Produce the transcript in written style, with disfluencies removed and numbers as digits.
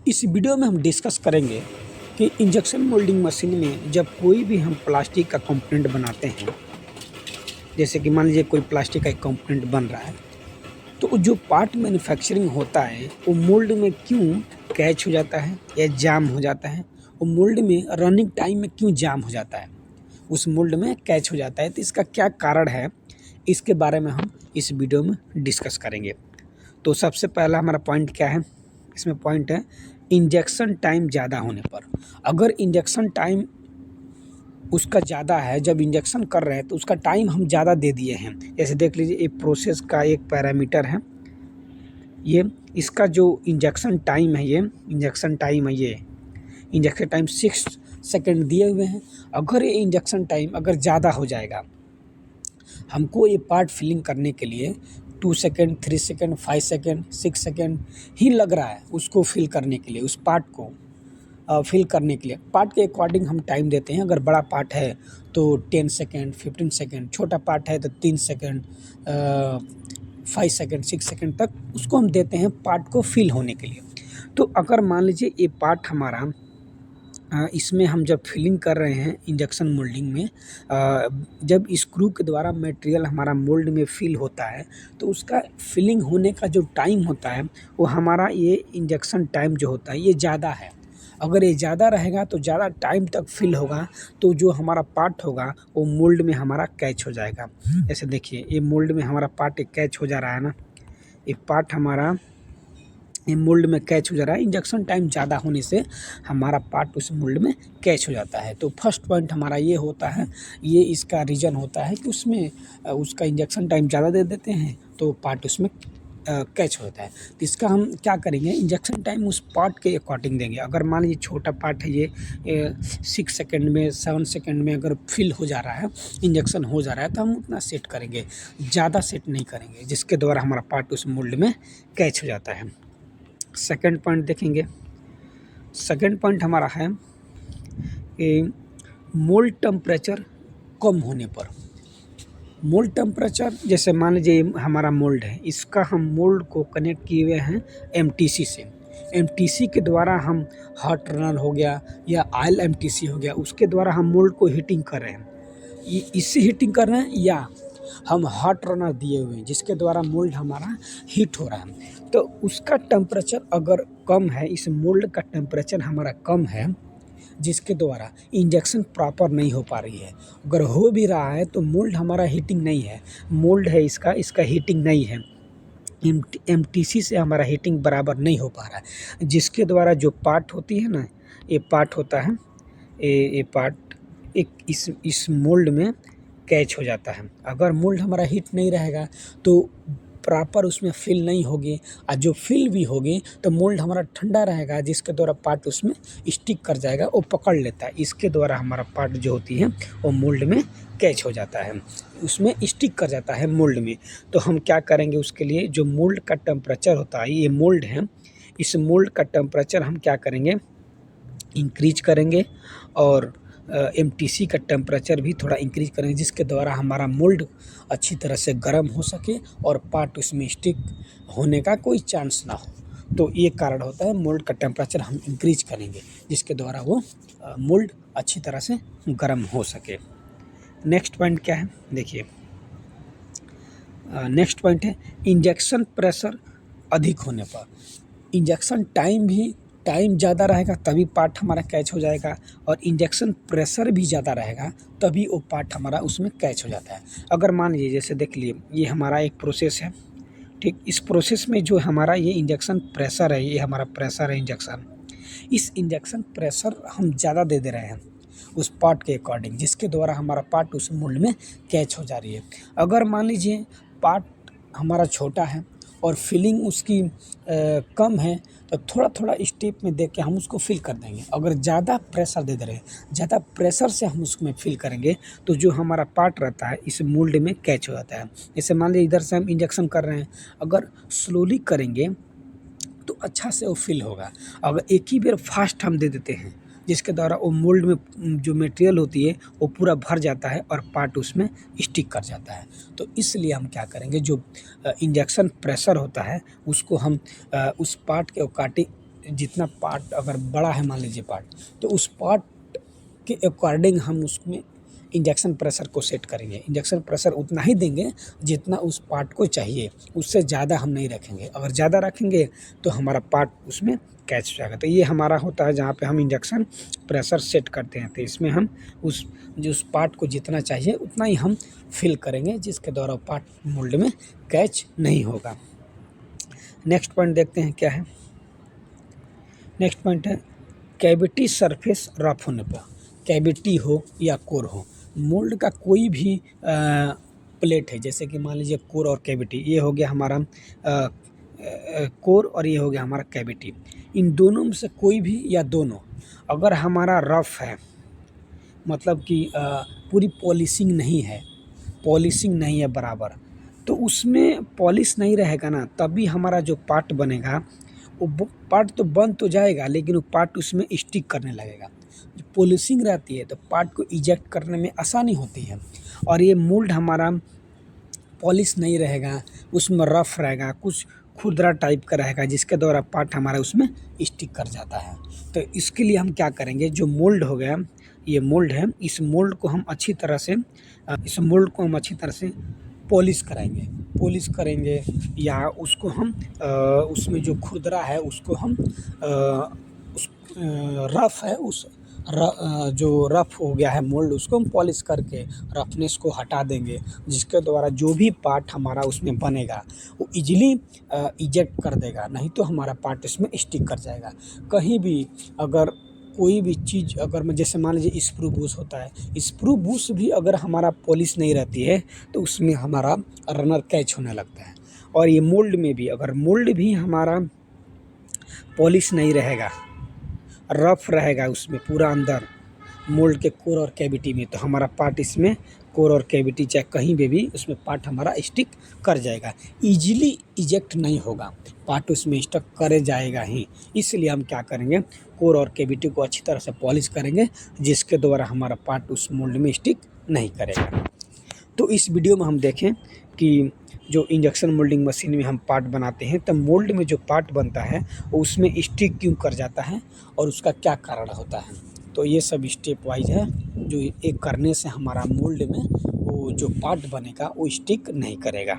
इस वीडियो में हम डिस्कस करेंगे कि इंजेक्शन मोल्डिंग मशीन में जब कोई भी हम प्लास्टिक का कंपोनेंट बनाते हैं, जैसे कि मान लीजिए कोई प्लास्टिक का एक कंपोनेंट बन रहा है, तो जो पार्ट मैन्युफैक्चरिंग होता है वो मोल्ड में क्यों कैच हो जाता है या जाम हो जाता है, वो मोल्ड में रनिंग टाइम में क्यों जाम हो जाता है, उस मोल्ड में कैच हो जाता है, तो इसका क्या कारण है, इसके बारे में हम इस वीडियो में डिस्कस करेंगे। तो सबसे पहला हमारा पॉइंट क्या है, इसमें पॉइंट है इंजेक्शन टाइम ज़्यादा होने पर। अगर इंजेक्शन टाइम उसका ज़्यादा है, जब इंजेक्शन कर रहे हैं तो उसका टाइम हम ज़्यादा दे दिए हैं। जैसे देख लीजिए, ये प्रोसेस का एक पैरामीटर है, ये इसका जो इंजेक्शन टाइम है, ये इंजेक्शन टाइम है, ये इंजेक्शन टाइम 6 सेकंड दिए हुए हैं। अगर ये इंजेक्शन टाइम अगर ज़्यादा हो जाएगा, हमको ये पार्ट फिलिंग करने के लिए 2 सेकंड, 3 सेकंड, 5 सेकंड, 6 सेकंड ही लग रहा है उसको फिल करने के लिए, उस पार्ट को फिल करने के लिए। पार्ट के अकॉर्डिंग हम टाइम देते हैं। अगर बड़ा पार्ट है तो 10 सेकंड, 15 सेकंड, छोटा पार्ट है तो 3 सेकंड, 5 सेकंड, 6 सेकंड तक उसको हम देते हैं पार्ट को फिल होने के लिए। तो अगर मान लीजिए ये पार्ट हमारा इसमें हम जब फिलिंग कर रहे हैं इंजेक्शन मोल्डिंग में, जब स्क्रू के द्वारा मटेरियल हमारा मोल्ड में फिल होता है तो उसका फिलिंग होने का जो टाइम होता है वो हमारा ये इंजेक्शन टाइम जो होता है ये ज़्यादा है। अगर ये ज़्यादा रहेगा तो ज़्यादा टाइम तक फिल होगा, तो जो हमारा पार्ट होगा वो मोल्ड में हमारा कैच हो जाएगा। जैसे देखिए, ये मोल्ड में हमारा पार्ट कैच हो जा रहा है ना, ये पार्ट हमारा ये मोल्ड में कैच हो जा रहा है। इंजेक्शन टाइम ज़्यादा होने से हमारा पार्ट उस मोल्ड में कैच हो जाता है। तो फर्स्ट पॉइंट हमारा ये होता है, ये इसका रीज़न होता है कि उसमें उसका इंजेक्शन टाइम ज़्यादा दे देते हैं तो पार्ट उसमें कैच होता है। तो इसका हम क्या करेंगे, इंजेक्शन टाइम उस पार्ट के अकॉर्डिंग देंगे। अगर मान लीजिए छोटा पार्ट है, ये 6 सेकंड में, 7 सेकंड में अगर फिल हो जा रहा है, इंजेक्शन हो जा रहा है, तो हम उतना सेट करेंगे, ज़्यादा सेट नहीं करेंगे, जिसके द्वारा हमारा पार्ट उस मोल्ड में कैच हो जाता है। सेकंड पॉइंट देखेंगे, सेकंड पॉइंट हमारा है कि मोल्ड टेम्परेचर कम होने पर। मोल्ड टेम्परेचर, जैसे मान लीजिए हमारा मोल्ड है, इसका हम मोल्ड को कनेक्ट किए हुए हैं एमटीसी से। एमटीसी के द्वारा हम हॉट रनर हो गया या ऑयल एमटीसी हो गया, उसके द्वारा हम मोल्ड को हीटिंग कर रहे हैं। इससे हीटिंग कर रहे हैं या हम हॉट रनर दिए हुए हैं जिसके द्वारा मोल्ड हमारा हीट हो रहा है। तो उसका टेम्परेचर अगर कम है, इस मोल्ड का टेम्परेचर हमारा कम है, जिसके द्वारा इंजेक्शन प्रॉपर नहीं हो पा रही है। अगर हो भी रहा है तो मोल्ड हमारा हीटिंग नहीं है, मोल्ड है इसका हीटिंग नहीं है, एमटीसी से हमारा हीटिंग बराबर नहीं हो पा रहा है, जिसके द्वारा जो पार्ट होती है ना, ये पार्ट होता है, ये पार्ट एक इस मोल्ड में कैच हो जाता है। अगर मोल्ड हमारा हीट नहीं रहेगा तो प्रॉपर उसमें फिल नहीं होगी, और जो फिल भी होगी तो मोल्ड हमारा ठंडा रहेगा, जिसके द्वारा पार्ट उसमें स्टिक कर जाएगा, वो पकड़ लेता है। इसके द्वारा हमारा पार्ट जो होती है वो मोल्ड में कैच हो जाता है, उसमें स्टिक कर जाता है मोल्ड में। तो हम क्या करेंगे उसके लिए, जो मोल्ड का टेम्परेचर होता है, ये मोल्ड है, इस मोल्ड का टेम्परेचर हम क्या करेंगे, इंक्रीज करेंगे, और एमटीसी का टेम्परेचर भी थोड़ा इंक्रीज करेंगे, जिसके द्वारा हमारा मोल्ड अच्छी तरह से गर्म हो सके और पार्ट उसमें स्टिक होने का कोई चांस ना हो। तो ये कारण होता है, मोल्ड का टेम्परेचर हम इंक्रीज करेंगे जिसके द्वारा वो मोल्ड अच्छी तरह से गर्म हो सके। नेक्स्ट पॉइंट क्या है, देखिए, नेक्स्ट पॉइंट है इंजेक्शन प्रेशर अधिक होने पर। इंजेक्शन टाइम ज़्यादा रहेगा तभी पार्ट हमारा कैच हो जाएगा, और इंजेक्शन प्रेशर भी ज़्यादा रहेगा तभी वो पार्ट हमारा उसमें कैच हो जाता है। अगर मान लीजिए, जैसे देख लिए, ये हमारा एक प्रोसेस है, ठीक, इस प्रोसेस में जो हमारा ये इंजेक्शन प्रेशर है, ये हमारा प्रेशर है इंजेक्शन, इस इंजेक्शन प्रेशर हम ज़्यादा दे रहे हैं उस पार्ट के अकॉर्डिंग, जिसके द्वारा हमारा पार्ट उस मोल्ड में कैच हो जा रही है। अगर मान लीजिए पार्ट हमारा छोटा है और फिलिंग उसकी कम है, तो थोड़ा थोड़ा स्टेप में देख के हम उसको फिल कर देंगे। अगर ज़्यादा प्रेशर दे रहे हैं, ज़्यादा प्रेशर से हम उसमें फिल करेंगे तो जो हमारा पार्ट रहता है इस मोल्ड में कैच हो जाता है। जैसे मान लीजिए इधर से हम इंजेक्शन कर रहे हैं, अगर स्लोली करेंगे तो अच्छा से वो फिल होगा। अगर एक ही बार फास्ट हम दे देते हैं, जिसके द्वारा वो मोल्ड में जो मटेरियल होती है वो पूरा भर जाता है और पार्ट उसमें स्टिक कर जाता है। तो इसलिए हम क्या करेंगे, जो इंजेक्शन प्रेशर होता है उसको हम उस पार्ट के जितना पार्ट अगर बड़ा है मान लीजिए पार्ट, तो उस पार्ट के अकॉर्डिंग हम उसमें इंजेक्शन प्रेशर को सेट करेंगे। इंजेक्शन प्रेशर उतना ही देंगे जितना उस पार्ट को चाहिए, उससे ज़्यादा हम नहीं रखेंगे। अगर ज़्यादा रखेंगे तो हमारा पार्ट उसमें कैच हो जाएगा। तो ये हमारा होता है जहाँ पे हम इंजेक्शन प्रेशर सेट करते हैं। तो इसमें हम उस पार्ट को जितना चाहिए उतना ही हम फिल करेंगे, जिसके द्वारा पार्ट मोल्ड में कैच नहीं होगा। नेक्स्ट पॉइंट देखते हैं क्या है। नेक्स्ट पॉइंट है कैविटी सरफेस रफ होने पर, कैविटी हो या कोर हो, मोल्ड का कोई भी प्लेट है, जैसे कि मान लीजिए कोर और कैविटी, ये हो गया हमारा कोर और ये हो गया हमारा कैविटी। इन दोनों में से कोई भी या दोनों अगर हमारा रफ है, मतलब कि पूरी पॉलिशिंग नहीं है बराबर, तो उसमें पॉलिश नहीं रहेगा ना, तभी हमारा जो पार्ट बनेगा वो पार्ट तो बन तो जाएगा, लेकिन वो पार्ट उसमें स्टिक करने लगेगा। जो पॉलिशिंग रहती है तो पार्ट को इजेक्ट करने में आसानी होती है। और ये मोल्ड हमारा पॉलिश नहीं रहेगा, उसमें रफ रहेगा, कुछ खुरदरा टाइप का रहेगा, जिसके द्वारा पार्ट हमारा उसमें स्टिक कर जाता है। तो इसके लिए हम क्या करेंगे, जो मोल्ड हो गया, ये मोल्ड है, इस मोल्ड को हम अच्छी तरह से पॉलिश करेंगे या उसको हम उसमें जो खुरदरा है उसको हम रफ है जो रफ हो गया है मोल्ड, उसको हम पॉलिश करके रफनेस को हटा देंगे, जिसके द्वारा जो भी पार्ट हमारा उसमें बनेगा वो इजीली इजेक्ट कर देगा, नहीं तो हमारा पार्ट इसमें स्टिक कर जाएगा। कहीं भी अगर कोई भी चीज़ अगर मैं जैसे मान लीजिए स्क्रू बूश होता है, स्क्रू बूश भी अगर हमारा पॉलिश नहीं रहती है तो उसमें हमारा रनर कैच होने लगता है। और ये मोल्ड में भी अगर मोल्ड भी हमारा पॉलिश नहीं रहेगा, रफ रहेगा उसमें पूरा अंदर मोल्ड के कोर और कैविटी में, तो हमारा पार्ट इसमें कोर और कैविटी चाहे कहीं पे भी उसमें पार्ट हमारा स्टिक कर जाएगा, इजीली इजेक्ट नहीं होगा, पार्ट उसमें स्टक करे जाएगा ही। इसलिए हम क्या करेंगे, कोर और कैविटी को अच्छी तरह से पॉलिश करेंगे, जिसके द्वारा हमारा पार्ट उस मोल्ड में स्टिक नहीं करेगा। तो इस वीडियो में हम देखें कि जो इंजेक्शन मोल्डिंग मशीन में हम पार्ट बनाते हैं, तो मोल्ड में जो पार्ट बनता है वो उसमें स्टिक क्यों कर जाता है और उसका क्या कारण होता है। तो ये सब स्टेप वाइज है, जो एक करने से हमारा मोल्ड में वो जो पार्ट बनेगा वो स्टिक नहीं करेगा।